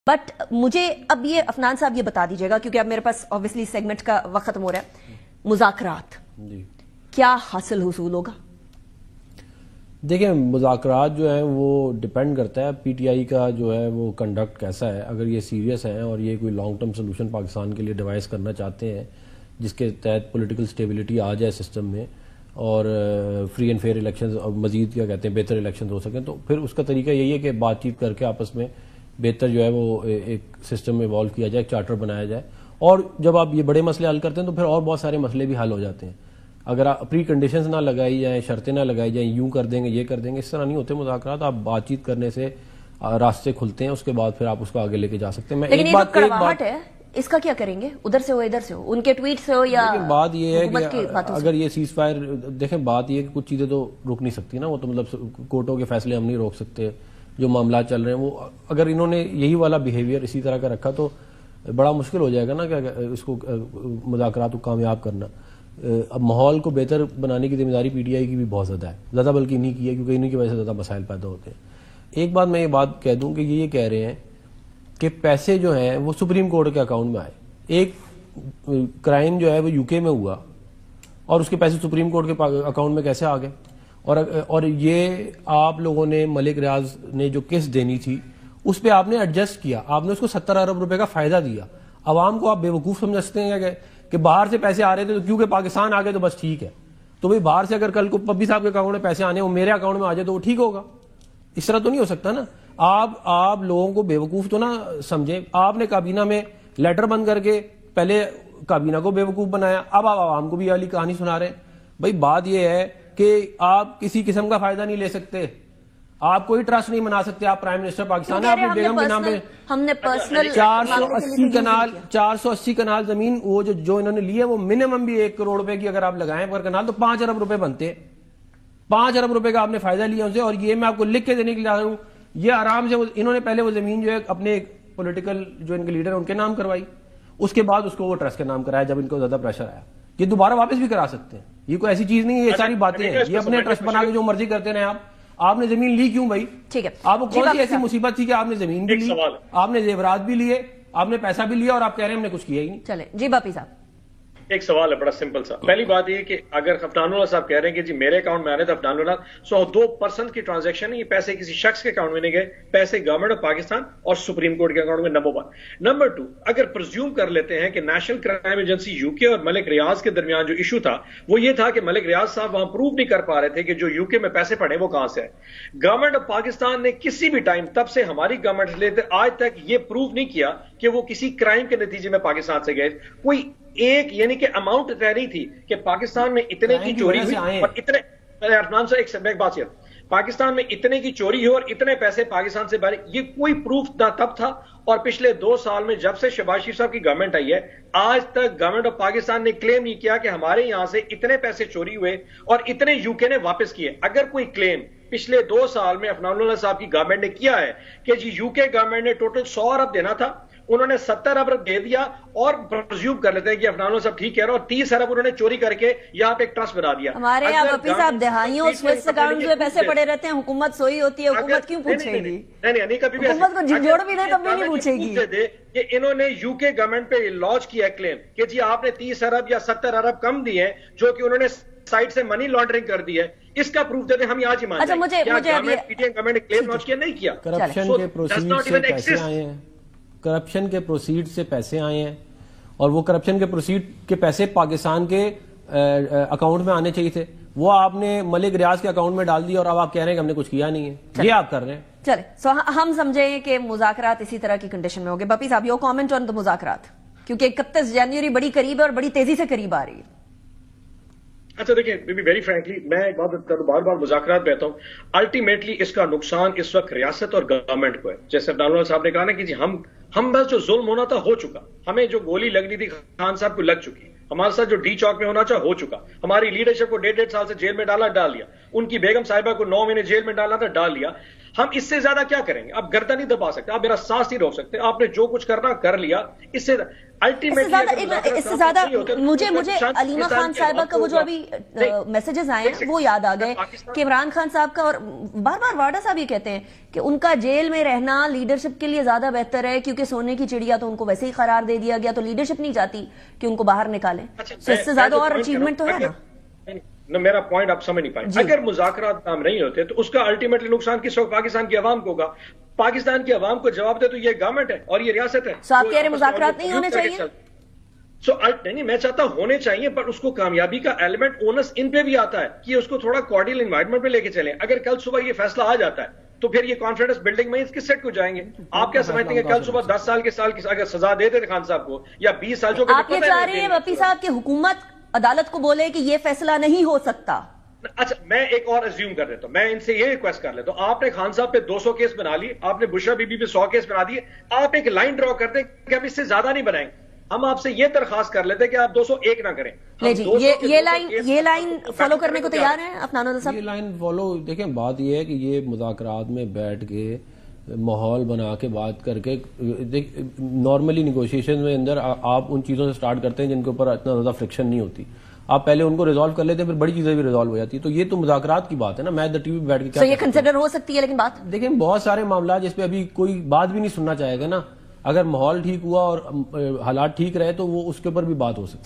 But مجھے اب یہ عفنان صاحب یہ بتا دیجیے گا، کیونکہ اب میرے پاس آبویسلی سیگمنٹ کا وقت ختم ہو رہا ہے، مذاکرات کیا حاصل حصول ہوگا؟ دیکھیں مذاکرات جو ہیں وہ ڈیپینڈ کرتا ہے پی ٹی آئی کا جو ہے وہ کنڈکٹ کیسا ہے. اگر یہ سیریس ہیں اور یہ کوئی لانگ ٹرم سولوشن پاکستان کے لیے ڈیوائز کرنا چاہتے ہیں جس کے تحت پولیٹیکل سٹیبلٹی آ جائے سسٹم میں اور فری اینڈ فیئر الیکشنز اور مزید کیا کہتے ہیں بہتر الیکشنز ہو سکیں، تو پھر اس کا طریقہ یہی ہے کہ بات چیت کر کے آپس میں بہتر جو ہے وہ ایک سسٹم ایوالو کیا جائے، ایک چارٹر بنایا جائے. اور جب آپ یہ بڑے مسئلے حل کرتے ہیں تو پھر اور بہت سارے مسئلے بھی حل ہو جاتے ہیں. اگر آپ پری کنڈیشنز نہ لگائی جائیں، شرطیں نہ لگائی جائیں، یوں کر دیں گے یہ کر دیں گے، اس طرح نہیں ہوتے مذاکرات. آپ بات چیت کرنے سے راستے کھلتے ہیں، اس کے بعد پھر آپ اس کو آگے لے کے جا سکتے ہیں. میں ایک بات ہے، اس کا کیا کریں گے؟ ادھر سے ہو ادھر سے ہو، ان کے ٹویٹ سے ہو یا بات یہ ہے کہ اگر یہ سیز فائر، دیکھیں بات یہ ہے کہ کچھ چیزیں تو رک نہیں سکتی نا، وہ تو مطلب کورٹوں کے فیصلے ہم نہیں روک سکتے. جو معاملات چل رہے ہیں وہ اگر انہوں نے یہی والا بیہیویئر اسی طرح کا رکھا تو بڑا مشکل ہو جائے گا نا کہ اس کو مذاکرات کو کامیاب کرنا. اب ماحول کو بہتر بنانے کی ذمہ داری پی ٹی آئی کی بھی بہت زیادہ بلکہ انہیں کی ہے، کیونکہ انہیں کی وجہ سے زیادہ مسائل پیدا ہوتے ہیں. ایک بات میں یہ بات کہہ دوں کہ یہ کہہ رہے ہیں کہ پیسے جو ہیں وہ سپریم کورٹ کے اکاؤنٹ میں آئے. ایک کرائم جو ہے وہ یو کے میں ہوا اور اس کے پیسے سپریم کورٹ کے اکاؤنٹ میں کیسے آ گئے؟ اور یہ آپ لوگوں نے ملک ریاض نے جو قسط دینی تھی اس پہ آپ نے ایڈجسٹ کیا، آپ نے اس کو 70 ارب روپے کا فائدہ دیا. عوام کو آپ بے وقوف سمجھتے ہیں کہ باہر سے پیسے آ رہے تھے تو کیونکہ پاکستان آ گئے تو بس ٹھیک ہے. تو بھائی باہر سے اگر کل کو پبی صاحب کے اکاؤنٹ میں پیسے آنے وہ میرے اکاؤنٹ میں آ جائے تو وہ ٹھیک ہوگا؟ اس طرح تو نہیں ہو سکتا نا. آپ لوگوں کو بے وقوف تو نہ سمجھیں. آپ نے کابینہ میں لیٹر بند کر کے پہلے کابینہ کو بے وقوف بنایا، اب آپ عوام کو بھی والی کہانی سنا رہے ہیں. بھائی بات یہ ہے کہ آپ کسی قسم کا فائدہ نہیں لے سکتے، آپ کوئی ٹرسٹ نہیں بنا سکتے. آپ پرائم منسٹر پاکستان ہے، آپ نے بیگم کے نام پہ ہم نے پرسنل 480 کنال زمین وہ جو انہوں نے لی ہے وہ منیمم بھی 1 کروڑ روپے کی اگر آپ لگائیں پر کنال تو 5 ارب روپے بنتے. 5 ارب روپے کا آپ نے فائدہ لیا ان سے. اور یہ میں آپ کو لکھ کے دینے کے لیے آ رہا ہوں، یہ آرام سے انہوں نے پہلے وہ زمین جو ہے اپنے پولیٹیکل جو ان کے لیڈر ہیں ان کے نام کروائی، اس کے بعد اس کو وہ ٹرسٹ کے نام کرایا جب ان کو زیادہ پریشر آیا. یہ دوبارہ واپس بھی کرا سکتے ہیں، یہ کوئی ایسی چیز نہیں ہے. یہ ساری باتیں ہیں، یہ اپنے ٹرسٹ بنا کے جو مرضی کرتے رہے. آپ نے زمین لی کیوں بھائی؟ ٹھیک ہے، آپ کو کون سی ایسی مصیبت تھی کہ آپ نے زمین بھی لی، آپ نے زیورات بھی لیے، آپ نے پیسہ بھی لیا اور آپ کہہ رہے ہیں ہم نے کچھ کیا ہی نہیں؟ چلیں جی باپی صاحب. ایک سوال ہے بڑا سمپل سا. پہلی بات یہ کہ اگر عفنان اللہ صاحب کہہ رہے ہیں کہ جی میرے اکاؤنٹ میں آنے تو عفنان اللہ 102% کی ٹرانزیکشن ہے، یہ پیسے کسی شخص کے اکاؤنٹ میں نہیں گئے، پیسے گورنمنٹ آف پاکستان اور سپریم کورٹ کے اکاؤنٹ میں. نمبر 1. نمبر 2، اگر پرزیوم کر لیتے ہیں کہ نیشنل کرائم ایجنسی یو کے اور ملک ریاض کے درمیان جو ایشو تھا وہ یہ تھا کہ ملک ریاض صاحب وہاں پروو نہیں کر پا رہے تھے کہ جو یو کے میں پیسے پڑے وہ کہاں سے ہے. گورنمنٹ آف پاکستان نے کسی بھی ٹائم تب سے ہماری گورنمنٹ سے لیتے آج تک یہ پروو نہیں کیا کہ وہ کسی کرائم کے نتیجے میں پاکستان سے گئے. کوئی ایک یعنی کہ اماؤنٹ طے نہیں تھی کہ پاکستان میں اتنے کی چوری ہوئی اور اتنے ایک بات پاکستان میں اتنے کی چوری ہو اور اتنے پیسے پاکستان سے باہر. یہ کوئی پروف نہ تب تھا. اور پچھلے 2 سال میں جب سے شہباز شریف صاحب کی گورنمنٹ آئی ہے آج تک گورنمنٹ آف پاکستان نے کلیم نہیں کیا کہ ہمارے یہاں سے اتنے پیسے چوری ہوئے اور اتنے یو کے نے واپس کیے. اگر کوئی کلیم پچھلے 2 سال میں عفنان اللہ صاحب کی گورنمنٹ نے کیا ہے کہ جی یو کے گورنمنٹ نے ٹوٹل 100 ارب دینا تھا، انہوں نے 70 ارب دے دیا اور پرزیوم کر لیتے ہیں کہ عفنان اللہ صاحب ٹھیک کہہ رہا، اور 30 ارب انہوں نے چوری کر کے یہاں پہ ایک ٹرسٹ بنا دیا. ہمارے یہاں باپی صاحب دہائیوں سوئس اکاؤنٹ میں پیسے پڑے رہتے ہیں، حکومت سوئی ہوتی ہے، حکومت کیوں پوچھے گی؟ حکومت کو جھنجھوڑ بھی دے تب بھی نہیں پوچھے گی. کہ انہوں نے یو کے گورنمنٹ پہ لانچ کیا کلیم کہ جی آپ نے 30 ارب یا 70 ارب کم دیے ہیں جو کہ انہوں نے سائٹ سے منی لانڈرنگ کر دی ہے. اس کا پروف دیتے ہم آج ہی مان جائیں. گورنمنٹ نے کلیم لانچ کیا نہیں کیا. کرپشن کے پروسیڈ سے پیسے آئے ہیں، کرپشن کے پروسیڈ سے پیسے آئے ہیں اور وہ کرپشن کے پروسیڈ کے پیسے پاکستان کے اکاؤنٹ میں آنے چاہیے تھے، وہ آپ نے ملک ریاض کے اکاؤنٹ میں ڈال دی اور اب آپ کہہ رہے ہیں کہ ہم نے کچھ کیا نہیں ہے. یہ آپ کر رہے ہیں. چلے سو ہم سمجھیں کہ مذاکرات اسی طرح کی کنڈیشن میں ہوگے. باپی صاحب یور کامنٹ آن دی مذاکرات، کیونکہ 31 جنوری بڑی قریب ہے اور بڑی تیزی سے قریب آ رہی ہے. اچھا دیکھیں ویری فرینکلی میں ایک بات بار بار مذاکرات پہ آتا ہوں. الٹیمیٹلی اس کا نقصان اس وقت ریاست اور گورنمنٹ کو ہے. جیسے عفنان اللہ صاحب نے کہا نا کہ جی ہم بس جو ظلم ہونا تھا ہو چکا، ہمیں جو گولی لگنی تھی خان صاحب کو لگ چکی، ہمارے ساتھ جو ڈی چوک میں ہونا چاہا ہو چکا، ہماری لیڈرشپ کو 1.5 سال سے جیل میں ڈال دیا، ان کی بیگم صاحبہ کو 9 مہینے جیل میں ڈالنا تھا ڈال لیا. ہم اس سے زیادہ کیا کریں گے؟ آپ گردن نہیں دبا سکتے، آپ میرا سانس نہیں روک سکتے، آپ نے جو کچھ کرنا کر لیا. اس سے زیادہ مجھے علیمہ خان صاحبہ کا وہ جو ابھی میسیجز آئے ہیں وہ یاد آ گئے کہ عمران خان صاحب کا، اور بار بار واڈا صاحب یہ کہتے ہیں کہ ان کا جیل میں رہنا لیڈرشپ کے لیے زیادہ بہتر ہے، کیونکہ سونے کی چڑیا تو ان کو ویسے ہی قرار دے دیا گیا، تو لیڈرشپ نہیں چاہتی کہ ان کو باہر نکالیں. تو اس سے زیادہ اور اچیومنٹ تو ہے نا. میرا پوائنٹ آپ سمجھ نہیں پائیں. اگر مذاکرات کام نہیں ہوتے تو اس کا الٹیمیٹلی نقصان کس وقت پاکستان کی عوام کو ہوگا. پاکستان کی عوام کو جواب دے تو یہ گورنمنٹ ہے اور یہ ریاست ہے. آپ کہہ رہے مذاکرات نہیں ہونے چاہیے؟ نہیں، میں چاہتا ہونے چاہیے، پر اس کو کامیابی کا ایلیمنٹ اونس ان پہ بھی آتا ہے کہ اس کو تھوڑا کارڈیل انوائرمنٹ پہ لے کے چلیں. اگر کل صبح یہ فیصلہ آ جاتا ہے تو پھر یہ کانفیڈنس بلڈنگ میں کس سیٹ کو جائیں گے؟ آپ کیا سمجھتے ہیں کہ کل صبح 10 سال کے اگر سزا دیتے تھے خان صاحب کو یا 20 سال جو آپ یہ چاہ رہے ہیں وپی صاحب کی حکومت عدالت کو بولے کہ یہ فیصلہ نہیں ہو سکتا؟ اچھا، میں ایک اور ازیوم کر لیتا ہوں، میں ان سے یہ ریکویسٹ کر لیتا ہوں. آپ نے خان صاحب پہ 200 کیس بنا لی، آپ نے بشرا بی بی پہ 100 کیس بنا دیے، آپ ایک لائن ڈرا کرتے ہیں کہ ہم اس سے زیادہ نہیں بنائیں. ہم آپ سے یہ درخواست کر لیتے کہ آپ 201 نہ کریں. یہ لائن فالو کرنے کو تیار ہیں عفنان اللہ صاحب؟ یہ لائن فالو، دیکھیں بات یہ ہے کہ یہ مذاکرات میں بیٹھ کے ماحول بنا کے بات کر کے، نارملی نیگوشیشن میں اندر آپ ان چیزوں سے سٹارٹ کرتے ہیں جن کے اوپر اتنا زیادہ فرکشن نہیں ہوتی. آپ پہلے ان کو ریزالو کر لیتے ہیں، پھر بڑی چیزیں بھی ریزالو ہو جاتی ہے. تو یہ تو مذاکرات کی بات ہے نا. میں ٹی وی پہ بیٹھ کے یہ کنسیڈر ہو سکتی ہے، لیکن بات دیکھیں بہت سارے معاملات جس پہ ابھی کوئی بات بھی نہیں سننا چاہے گا نا. اگر ماحول ٹھیک ہوا اور حالات ٹھیک رہے تو وہ اس کے اوپر بھی بات ہو سکتی ہے.